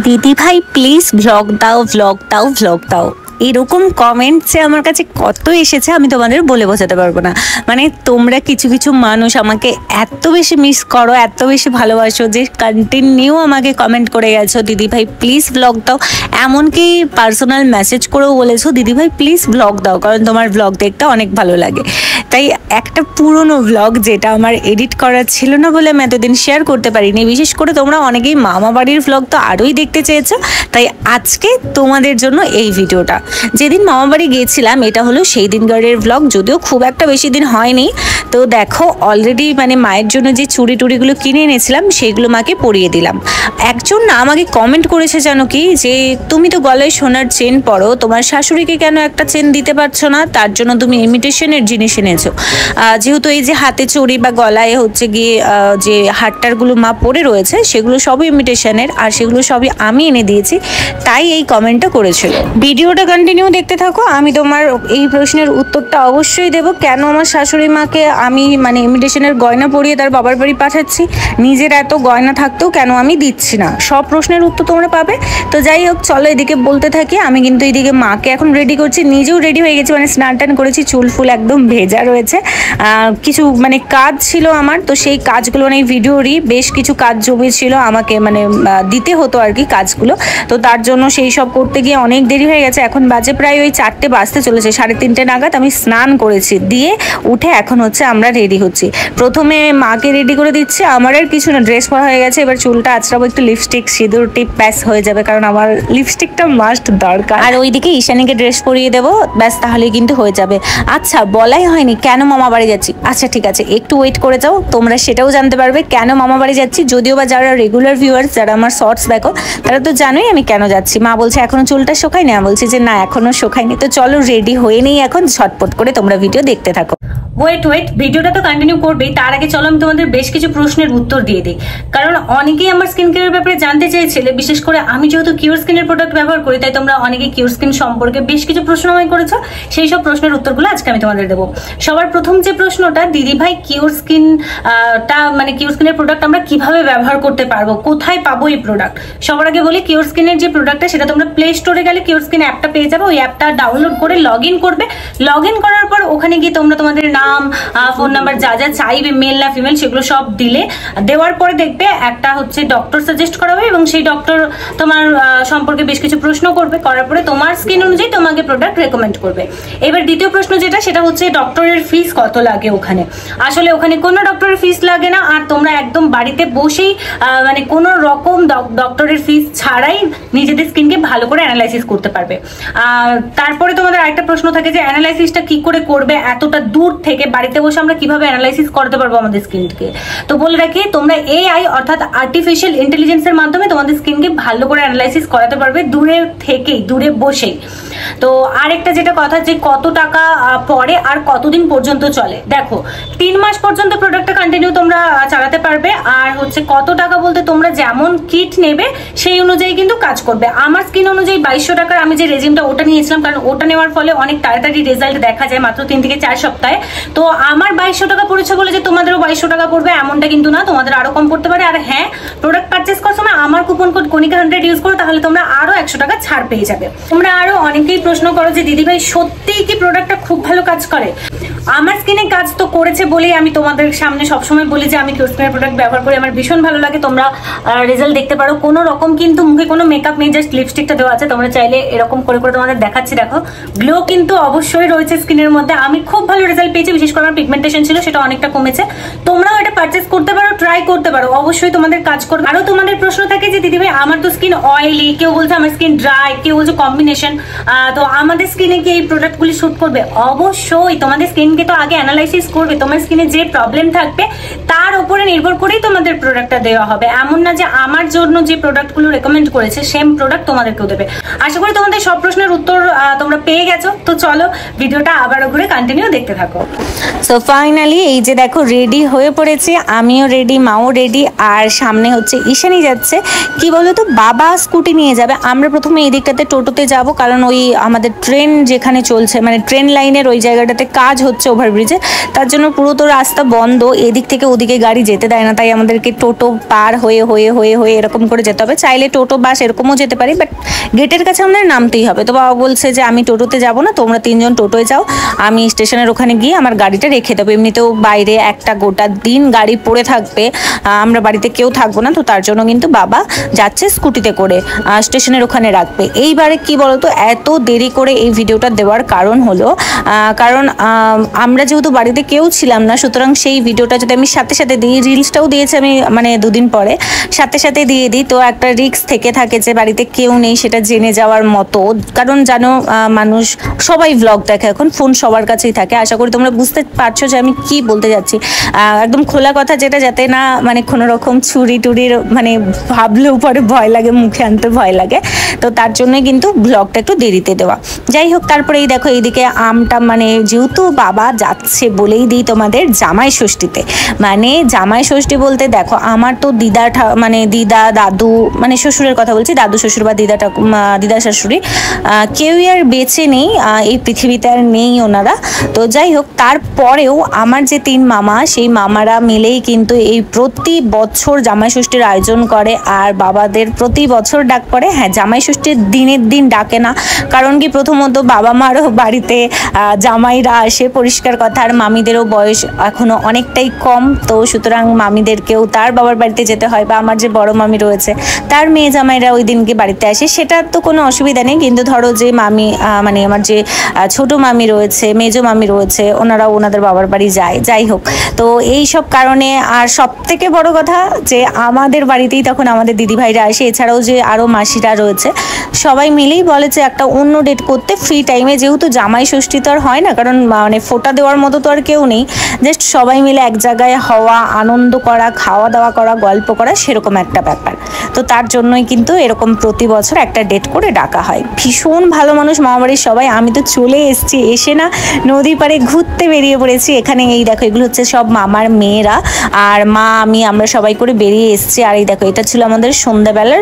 দিদি ভাই please blog দাও ব্লগ দাও ব্লগ দাও, এরকম কমেন্টসে আমার কাছে কত এসেছে আমি তোমাদের বলে বোঝাতে পারবো না। মানে তোমরা কিছু কিছু মানুষ আমাকে এত বেশি মিস করো, এত বেশি ভালোবাসো যে কন্টিনিউ আমাকে কমেন্ট করে গেছো দিদি ভাই প্লিজ ব্লগ দাও, এমনকি পার্সোনাল মেসেজ করেও বলেছো দিদি ভাই প্লিজ ব্লগ দাও, কারণ তোমার ব্লগ দেখতে অনেক ভালো লাগে। তাই একটা পুরনো ব্লগ যেটা আমার এডিট করা ছিল না বলে আমি এতদিন শেয়ার করতে পারিনি, বিশেষ করে তোমরা অনেকেই মামা বাড়ির ব্লগ তো আরোই দেখতে চেয়েছো, তাই আজকে তোমাদের জন্য এই ভিডিওটা। যেদিন মামা বাড়ি গিয়েছিলাম এটা হলো সেই দিনকারের ব্লগ, যদিও খুব একটা বেশি দিন হয়নি। তো দেখো অলরেডি মানে মায়ের জন্য যে চুড়ি টুড়িগুলো কিনে এনেছিলাম সেগুলো মাকে পরিয়ে দিলাম। একজন না আমাকে কমেন্ট করেছে জানো কি, যে তুমি তো গলায় সোনার চেন পরো, তোমার শাশুড়িকে কেন একটা চেন দিতে পারছো না, তার জন্য তুমি ইমিটেশনের জিনিস এনেছো। যেহেতু এই যে হাতে চুড়ি বা গলায় হচ্ছে গিয়ে যে হারটারগুলো মা পরে রয়েছে সেগুলো সবই ইমিটেশনের, আর সেগুলো সবই আমি এনে দিয়েছি, তাই এই কমেন্টটা করেছিল। ভিডিওটা কন্টিনিউ দেখতে থাকো, আমি তোমার এই প্রশ্নের উত্তরটা অবশ্যই দেবো। কেন আমার শাশুড়ি মাকে আমি মানে ইমিটেশনের গয়না পরিয়ে তার বাবার বাড়ি পাঠাচ্ছি, নিজের এত গয়না থাকতেও কেন আমি দিচ্ছি না, সব প্রশ্নের উত্তর তোমরা পাবে। তো যাই হোক চলো এদিকে বলতে থাকি। আমি কিন্তু এইদিকে মাকে এখন রেডি করছি, নিজেও রেডি হয়ে গেছি, মানে স্নান টান করেছি, চুল ফুল একদম ভেজা রয়েছে। কিছু মানে কাজ ছিল আমার, তো সেই কাজগুলো মানে ভিডিওরই বেশ কিছু কাজ জমে ছিল আমাকে মানে দিতে হতো আর কি কাজগুলো, তো তার জন্য সেই সব করতে গিয়ে অনেক দেরি হয়ে গেছে। এখন বাজে প্রায় ওই 4টে বাজতে চলেছে, 3:30 নাগাদ আমি স্নান করেছি, দিয়ে উঠে এখন হচ্ছে আমরা রেডি হচ্ছি। প্রথমে মাকে রেডি করে দিচ্ছে, আমার আর কিছু না, ড্রেস পরা হয়ে গেছে, এবার চুলটা আঁচড়াবো, একটু লিপস্টিক সিঁদুর টিপ ব্যাস হয়ে যাবে, কারণ আমার লিপস্টিকটা মাস্ট দরকার। আর ওইদিকে ঈশানীকে ড্রেস পরিয়ে দেবো, ব্যাস তাহলেই কিন্তু হয়ে যাবে। আচ্ছা বলাই হয়নি কেন মামা বাড়ি যাচ্ছি, আচ্ছা ঠিক আছে একটু ওয়েট করে যাও, তোমরা সেটাও জানতে পারবে কেন মামা বাড়ি যাচ্ছি। যদিও বা যারা রেগুলার ভিউয়ার্স, যারা আমার শর্টস দেখো তারা তো জানোই আমি কেন যাচ্ছি। মা বলছে এখনো চুলটা শোকায়নি, আমি বলছি যে না এখনো শোকায়নি। তো চলো রেডি হয়ে নেই এখন, ঝটপট করে তোমরা ভিডিও দেখতে থাকো। ওয়েট ভিডিওটা তো কন্টিনিউ করবেই, তার আগে চলো আমি তোমাদের বেশ কিছু প্রশ্নের উত্তর দিয়ে দিই, কারণ অনেকেই আমার স্কিন কেয়ারের ব্যাপারে জানতে চেয়েছিলে। বিশেষ করে আমি যেহেতু কিউর স্কিনের প্রোডাক্ট ব্যবহার করি, তাই তোমরা অনেকেই কিউর স্কিন সম্পর্কে বেশ কিছু প্রশ্ন আমায় করেছো, সেই সব প্রশ্নের উত্তরগুলো আজকে আমি তোমাদের দেবো। সবার প্রথম যে প্রশ্নটা, দিদি ভাই কিউর স্কিনটা মানে কিউর স্কিনের প্রোডাক্ট আমরা কিভাবে ব্যবহার করতে পারবো, কোথায় পাবো এই প্রোডাক্ট। সবার আগে বলি কিউর স্কিনের যে প্রোডাক্টটা সেটা তোমরা প্লে স্টোরে গেলে কিউর স্কিন অ্যাপটা পেয়ে যাবে, ওই অ্যাপটা ডাউনলোড করে লগ ইন করবে। লগ ইন করার পর ওখানে গিয়ে তোমরা তোমাদের নাম, ফোন নাম্বার, যা যা চাইবে মেল না ফিমেল সেগুলো সব দিলে, দেওয়ার পরে দেখবে একটা হচ্ছে ডক্টর সাজেস্ট করা হবে, এবং সেই ডক্টর তোমার সম্পর্কে বেশ কিছু প্রশ্ন করবে, করার পরে তোমার স্কিন অনুযায়ী তোমাকে প্রোডাক্ট রেকমেন্ড করবে। এবার দ্বিতীয় প্রশ্ন যেটা, সেটা হচ্ছে ডক্টরের ফিস কত লাগে ওখানে। আসলে ওখানে কোনো ডক্টরের ফিস লাগে না, আর তোমরা একদম বাড়িতে বসেই মানে কোনো রকম ডক্টরের ফিস ছাড়াই নিজেদের স্কিনকে ভালো করে অ্যানালাইসিস করতে পারবে। তারপরে তোমাদের আরেকটা প্রশ্ন থাকে যে অ্যানালাইসিসটা কি করে করবে, এতটা দূর থেকে বাড়িতে বসে আমরা কিভাবে অ্যানালাইসিস করতে পারবো আমাদের স্কিনকে। তো বলে রাখি তোমরা এআই অর্থাৎ আর্টিফিশিয়াল ইন্টেলিজেন্সের মাধ্যমে তোমাদের স্কিনকে ভালো করে অ্যানালাইসিস করাতে পারবে দূরে থেকেই, দূরে বসেই। তো আরেকটা যেটা কথা, যে কত টাকা পরে আর কতদিন পর্যন্ত চলে, দেখো 3 মাস পর্যন্ত প্রোডাক্টটা কন্টিনিউ তোমরা চালাতে পারবে। আর হচ্ছে কত টাকা বলতে তোমরা যেমন কিট নেবে সেই অনুযায়ী কিন্তু কাজ করবে। আমার স্কিন অনুযায়ী 2200 টাকার আমি যে রেজিমটা ওটা নিয়েছিলাম, কারণ ওটা নেওয়ার ফলে অনেক তাড়াতাড়ি রেজাল্ট দেখা যায়, মাত্র 3 থেকে 4 সপ্তাহে। তো আমার 2200 টাকা পড়েছে বলে যে তোমাদেরও 2200 টাকা পড়বে এমনটা কিন্তু না, তোমাদের আরো কম পড়তে পারে। আর হ্যাঁ, প্রোডাক্ট পারচেস করার সময় আমার কুপন কোড কণিকা 100 ইউজ করো, তাহলে তোমরা আরো 100 টাকা ছাড় পেয়ে যাবে। তোমরা আরো অনেকেই প্রশ্ন করো যে দিদি ভাই সত্যিই কি প্রোডাক্টটা খুব ভালো কাজ করে। আমার স্কিনে কাজ তো করেছে বলেই আমি তোমাদের সামনে সবসময় বলি যে আমি কিউর স্কিনের প্রোডাক্ট ব্যবহার করি, আমার ভীষণ ভালো লাগে। তোমরা রেজাল্ট দেখতে পারো, কোনো রকম কিন্তু মুখে কোনো মেকআপ নেই, জাস্ট লিপস্টিকটা দেওয়া আছে। তোমরা চাইলে এরকম করে করে তোমাদের দেখাচ্ছি, দেখো গ্লো কিন্তু অবশ্যই রয়েছে স্কিনের মধ্যে। আমি খুব ভালো রেজাল্ট পেয়েছি, বিশেষ করে আমার পিগমেন্টেশন ছিল সেটা অনেকটা কমেছে। তোমরাও এটা পারচেস করতে পারো, ট্রাই করতে পারো, অবশ্যই তোমাদের কাজ করবে। আরো তোমাদের প্রশ্ন থাকে যে দিদি ভাই আমার তো স্কিন অয়েলি, কেউ বলছে আমার স্কিন ড্রাই, কেউ বলছে কম্বিনেশন, তো আমাদের স্কিনে কি এই প্রোডাক্টগুলি শুট করবে? অবশ্যই তোমাদের স্কিনকে তো আগে অ্যানালাইসিস করবে, তোমার স্কিনে যে প্রবলেম থাকবে তার উপরে নির্ভর করেই তোমাদের প্রোডাক্টটা দেওয়া হবে। এমন না যে আমার জন্য যে প্রোডাক্টগুলো রেকমেন্ড করেছে সেম প্রোডাক্ট তোমাদেরকেও দেবে। আশা করি তোমাদের সব প্রশ্নের উত্তর তোমরা পেয়ে গেছো। তো চলো ভিডিওটা আবারও ঘুরে কন্টিনিউ দেখতে থাকো। সো ফাইনালি এই যে দেখো রেডি হয়ে পড়েছি, আমিও রেডি, মাও রেডি, আর সামনে হচ্ছে ঈশানী যাচ্ছে। কি বলতো, বাবা স্কুটি নিয়ে যাবে, আমরা প্রথমে এই দিকটাতে টোটোতে যাব, কারণ ওই আমাদের ট্রেন যেখানে চলছে মানে ট্রেন লাইনের ওই জায়গাটাতে কাজ হচ্ছে, হচ্ছে ওভারব্রিজে, তার জন্য পুরো তো রাস্তা বন্ধ, এদিক থেকে ওদিকে গাড়ি যেতে দেয় না, তাই আমাদেরকে টোটো পার হয়ে হয়ে হয়ে হয়ে এরকম করে যেতে হবে। চাইলে টোটো বাস এরকমও যেতে পারি, বাট গেটের কাছে আমাদের নামতেই হবে। তো বাবা বলছে যে আমি টোটোতে যাব না, তোমরা 3 জন টোটোয় যাও, আমি স্টেশনের ওখানে গিয়ে আমার গাড়িটা রেখে দেবো। এমনিতেও বাইরে একটা গোটা দিন গাড়ি পড়ে থাকবে, আমরা বাড়িতে কেউ থাকবো না, তো তার জন্য কিন্তু বাবা যাচ্ছে স্কুটিতে করে স্টেশনের ওখানে রাখবে। এইবারে কি বলতো, এত দেরি করে এই ভিডিওটা দেওয়ার কারণ হলো কারণ আমরা যেহেতু বাড়িতে কেউ ছিলাম না, সুতরাং সেই ভিডিওটা যদি আমি সাথে সাথে দিই, রিলসটাও দিয়েছি আমি মানে 2 দিন পরে, সাথে সাথে দিয়ে দিই, তো একটা রিস্ক থেকে থাকে যে বাড়িতে কেউ নেই সেটা জেনে যাওয়ার মতো। কারণ জানো মানুষ সবাই ব্লগ দেখে এখন, ফোন সবার কাছেই থাকে। আশা করি তোমরা বুঝতে পারছো যে আমি কি বলতে যাচ্ছি, একদম খোলা কথা, যেটা যাতে না মানে কোনো রকম ছুরি টুরির মানে ভাবলেও পরে ভয় লাগে, মুখে আনতে ভয় লাগে, তো তার জন্যই কিন্তু ব্লগটা একটু দেরিতে দেওয়া। যাই হোক, তারপরে এই দেখো এইদিকে আমটা মানে যেহেতু বাবা যাচ্ছে বলেই দিই তোমাদের জামাই ষষ্ঠীতে, মানে জামাই ষষ্ঠী বলতে দেখো আমার তো দিদা মানে দিদা দাদু মানে শ্বশুরের কথা বলছি, দাদু শ্বশুর বা দিদা শাশুড়ি কেউই আর বেঁচে নেই এই পৃথিবীতে, আর নেই ওনারা। তো যাই হোক, তারপরেও আমার যে 3 মামা, সেই মামারা মিলেই কিন্তু এই প্রতি বছর জামাই ষষ্ঠীর আয়োজন করে, আর বাবাদের প্রতি বছর ডাক পড়ে। হ্যাঁ, জামাই ষষ্ঠীর দিনের দিন ডাকে না, কারণ কি প্রথমত বাবা মারও বাড়িতে জামাইরা আসে, পরিষ্কার কথা, আর মামিদেরও বয়স এখনো অনেকটাই কম, তো সুতরাং মামিদেরকেও তার বাবার বাড়িতে যেতে হয়, বা আমার যে বড় মামি রয়েছে তার মেয়ে জামাইরা ওই দিনকে বাড়িতে আসে, সেটা তো কোনো অসুবিধা নেই। কিন্তু ধরো যে মামি মানে আমার যে ছোট মামি রয়েছে, মেজো মামি রয়েছে, ওনারাও ওনাদের বাবার বাড়ি যায়। যাই হোক, তো এই সব কারণে, আর সব থেকে বড় কথা যে আমাদের বাড়িতেই তখন আমাদের দিদিভাইরা আসে, এছাড়াও যে আরও মাসিরা রয়েছে, সবাই মিলেই বলে যে একটা অন্য ডেট করতে ফ্রি টাইমে, যেহেতু জামাই ষষ্ঠী তো আর হয় না, কারণ মানে ফোঁটা দেওয়ার মতো তো আর কেউ নেই, জাস্ট সবাই মিলে এক জায়গায় হওয়া, আনন্দ করা, খাওয়া দাওয়া করা, গল্প করা, সেরকম একটা ব্যাপার। তো তার জন্যই কিন্তু এরকম প্রতি বছর একটা ডেট করে ডাকা হয়। ভীষণ ভালো মানুষ মামাবাড়ির সবাই। আমি তো চলে এসেছি, এসে না নদী পাড়ে ঘুরতে বেরিয়ে পড়েছি। এখানে এই দেখো এগুলো হচ্ছে সব মামার মেয়েরা, আর মা আমি আমরা সবাই করে বেরিয়ে এসেছি। আর এই দেখো এটা ছিল আমাদের সন্ধ্যাবেলার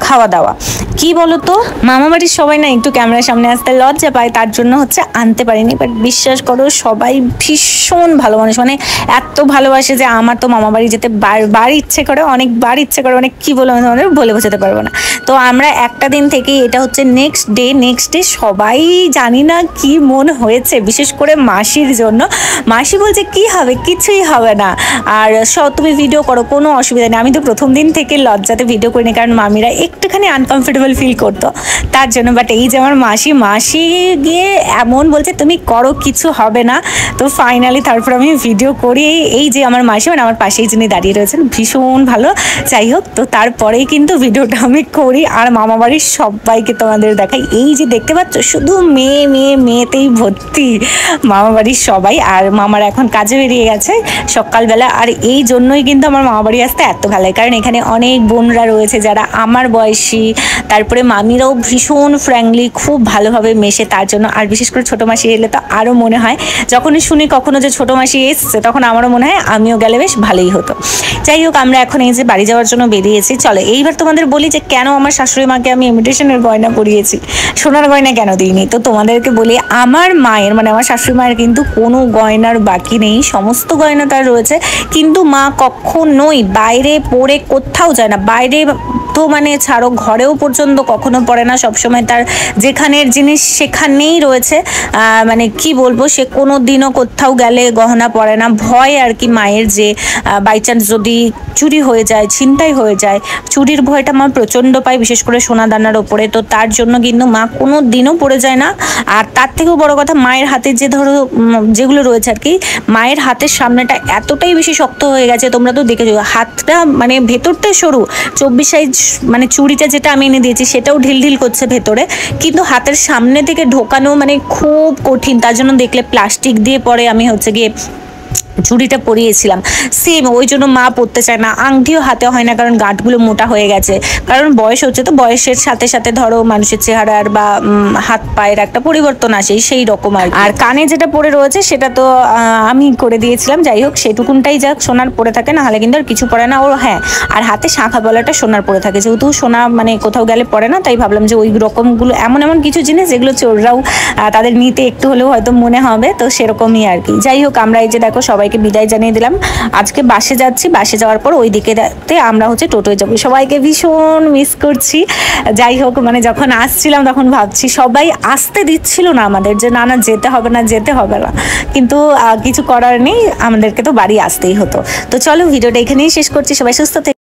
খাওয়া দাওয়া। কি বলতো, মামাবাড়ির সবাই না একটু ক্যামেরার সামনে আসতে লজ্জা পায়, তার জন্য হচ্ছে আনতে পারিনি, বাট বিশ্বাস করো সবাই ভীষণ ভালো মানুষ, মানে এত ভালোবাসে যে আমার তো মামাবাড়ি যেতে বারবার ইচ্ছে করে, অনেকবার ইচ্ছে করে, মানে কি বলে আমি তোমাদের বলে বোঝাতে পারবো না। তো আমরা একটা দিন থেকেই, এটা হচ্ছে নেক্সট ডে সবাই জানি না কি মন হয়েছে, বিশেষ করে মাসির জন্য। মাসি বলছে কি হবে, কিছুই হবে না, আর তুমি ভিডিও করো, কোনো অসুবিধা নেই। আমি তো প্রথম দিন থেকে লজ্জাতে ভিডিও করিনি, কারণ মামিরা একটুখানি আনকমফোর্টেবল ফিল করতো তার জন্য। বাট এই যে আমার মাসি গিয়ে এমন বলছে তুমি করো, কিছু হবে না। তো ফাইনালি তারপর আমি ভিডিও করি। এই যে আমার মাসি মানে আমার পাশেই যিনি দাঁড়িয়ে রয়েছেন, ভীষণ ভালো। যাই হোক, তো তারপরেই কিন্তু ভিডিওটা আমি করি, আর মামাবাড়ির সবাইকে তোমাদের দেখাই। এই যে দেখতে পাচ্ছ, শুধু মেয়েতেই ভর্তি মামাবাড়ির সবাই। আর মামারা এখন কাজে বেরিয়ে গেছে সকালবেলা, আর এই জন্যই কিন্তু আমার মামাবাড়ি আসতে এত ভালো লাগে, কারণ এখানে অনেক বোনরা রয়েছে যারা আমার বয়সী, তারপরে মামিরাও ভীষণ ফ্র্যাঙ্কলি খুব ভালোভাবে মেশে, তার জন্য। আর বিশেষ করে ছোটো মাসি এলে তো আরও মনে হয়, যখনই শুনি কখনো যে ছোটো মাসি এসছে, তখন আমারও মনে হয় আমিও গেলে বেশ ভালোই হতো। যাই হোক, আমরা এখন এই যে বাড়ি যাওয়ার জন্য বেরিয়েছি। চলো এইবার তোমাদের বলি যে কেন আমার শাশুড়ি মাকে আমি ইমিটেশনের গয়না পরিয়েছি, সোনার গয়না কেন দিইনি। তো তোমাদেরকে বলি, আমার মায়ের মানে আমার শাশুড়ি মায়ের কিন্তু কোনো গয়নার বাকি নেই, সমস্ত গয়না তার রয়েছে, কিন্তু মা কখনোই বাইরে পরে কোথাও যায় না। বাইরে তো মানে ছাড়ো, ঘরেও পর্যন্ত কখনো পড়ে না, সবসময় তার যেখানের জিনিস সেখানেই রয়েছে। মানে কি বলবো, সে কোনো দিনও কোথাও গেলে গহনা পরে না, ভয় আর কি মায়ের, যে বাই চান্স যদি চুরি হয়ে যায়, ছিনতাই হয়ে যায়, চুরির ভয়টা মা প্রচণ্ড পায়, বিশেষ করে সোনা দানার ওপরে। তো তার জন্য কিন্তু মা কোনো দিনও পড়ে যায় না। আর তার থেকেও বড় কথা, মায়ের হাতে যে ধরো যেগুলো রয়েছে আর কি, মায়ের হাতের সামনেটা এতটাই বেশি শক্ত হয়ে গেছে, তোমরা তো দেখেছো, হাতটা মানে ভেতরটা সরু, 24 সাইজ মানে চুড়িটা যেটা আমি এনে দিয়েছি সেটাও ঢিল করছে ভেতরে, কিন্তু হাতের সামনে থেকে ঢোকানো মানে খুব কঠিন। তার জন্য দেখলে প্লাস্টিক দিয়ে পরে আমি হচ্ছে গিয়ে চুড়িটা পরিয়েছিলাম, সেম ওই জন্য মা পরতে চায় না, আংটিও হাতে হয় না কারণ গাঁটগুলো মোটা হয়ে গেছে, কারণ বয়স হচ্ছে, তো বয়সের সাথে সাথে ধরো মানুষের চেহারার বা হাত পায়ের একটা পরিবর্তন আসে, সেই রকম আর কানে যেটা পরে রয়েছে সেটা তো আমি করে দিয়েছিলাম, যাই হোক সেটুকুনটাই যাক সোনার পরে থাকে, না হলে কিন্তু আর কিছু পরে না ও। হ্যাঁ, আর হাতে শাঁখা বলাটা সোনার পরে থাকে, যেহেতু সোনা মানে কোথাও গেলে পরে না, তাই ভাবলাম যে ওই রকমগুলো এমন এমন কিছু জিনিস যেগুলো চোররাও তাদের নিতে একটু হলেও হয়তো মনে হবে, তো সেরকমই আর কি। যাই হোক আমরা এই যে দেখো সবাইকে বিদায় জানিয়ে দিলাম, আজকে বাসে যাচ্ছি, বাসে যাওয়ার পর ওই দিকে আমরা হচ্ছে টোটোয় যাবো, সবাইকে ভীষণ মিস করছি। যাই হোক মানে যখন আসছিলাম তখন ভাবছি সবাই আসতে দিচ্ছিল না আমাদের, যে না না যেতে হবে না যেতে হবে না, কিন্তু কিছু করার নেই, আমাদেরকে তো বাড়ি আসতেই হতো। তো চলো ভিডিওটা এখানেই শেষ করছি, সবাই সুস্থ থেকে